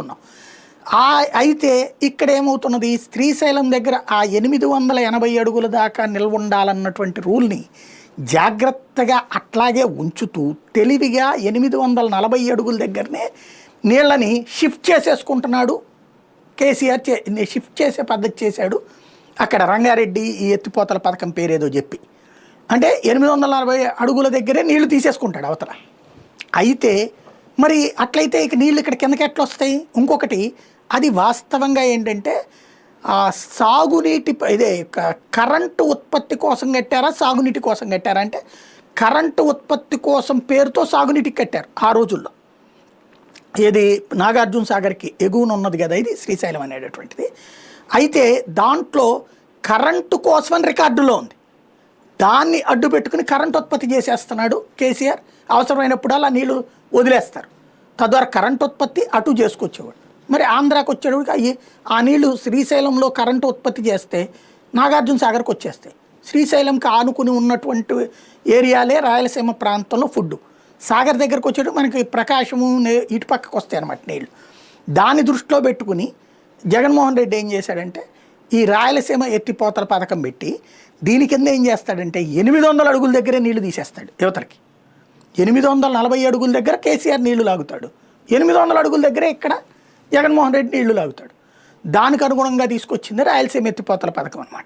ఉన్నాం. అయితే ఇక్కడ ఏమవుతున్నది, శ్రీశైలం దగ్గర ఆ 880 అడుగుల దాకా నిల్వ ఉండాలన్నటువంటి రూల్ని జాగ్రత్తగా అట్లాగే ఉంచుతూ తెలివిగా 840 అడుగుల దగ్గరనే నీళ్ళని షిఫ్ట్ చేసేసుకుంటున్నాడు కేసీఆర్. షిఫ్ట్ చేసే పద్ధతి చేశాడు అక్కడ రంగారెడ్డి ఈ ఎత్తిపోతల పథకం పేరేదో చెప్పి. అంటే 840 అడుగుల దగ్గరే నీళ్లు తీసేసుకుంటాడు అవతల. అయితే మరి అట్లయితే ఇక నీళ్ళు ఇక్కడ కిందకి ఎట్లా వస్తాయి? ఇంకొకటి, అది వాస్తవంగా ఏంటంటే సాగునీటి ఇదే కరెంటు ఉత్పత్తి కోసం కట్టారా సాగునీటి కోసం కట్టారా అంటే కరెంటు ఉత్పత్తి కోసం పేరుతో సాగునీటికి కట్టారు ఆ రోజుల్లో. ఏది నాగార్జున సాగర్కి ఎగువన ఉన్నది కదా ఇది శ్రీశైలం అనేటటువంటిది. అయితే దాంట్లో కరెంటు కోసమని రికార్డులో ఉంది. దాన్ని అడ్డు పెట్టుకుని కరెంటు ఉత్పత్తి చేసేస్తున్నాడు కేసీఆర్. అవసరమైనప్పుడల్లా నీళ్లు వదిలేస్తారు. తద్వారా కరెంటు ఉత్పత్తి అటు చేసుకొచ్చేవాడు. మరి ఆంధ్రాకి వచ్చేవాడికి ఆ నీళ్లు శ్రీశైలంలో కరెంటు ఉత్పత్తి చేస్తే నాగార్జున సాగర్కి వచ్చేస్తాయి. శ్రీశైలంకి ఆనుకుని ఉన్నటువంటి ఏరియాలే రాయలసీమ ప్రాంతంలో ఫుడ్. సాగర్ దగ్గరకు వచ్చేటప్పుడు మనకి ప్రకాశము ఇటు పక్కకు వస్తాయి అన్నమాట నీళ్ళు. దాన్ని దృష్టిలో పెట్టుకుని జగన్మోహన్ రెడ్డి ఏం చేశాడంటే ఈ రాయలసీమ ఎత్తిపోతల పథకం పెట్టి దీని కింద ఏం చేస్తాడంటే 800 అడుగుల దగ్గరే నీళ్లు తీసేస్తాడు యువతలకి. 840 అడుగుల దగ్గర కేసీఆర్ నీళ్లు లాగుతాడు. 800 అడుగుల దగ్గరే ఇక్కడ జగన్మోహన్ రెడ్డి నీళ్లు లాగుతాడు. దానికి అనుగుణంగా తీసుకొచ్చింది రాయలసీమ ఎత్తిపోతల పథకం అన్నమాట.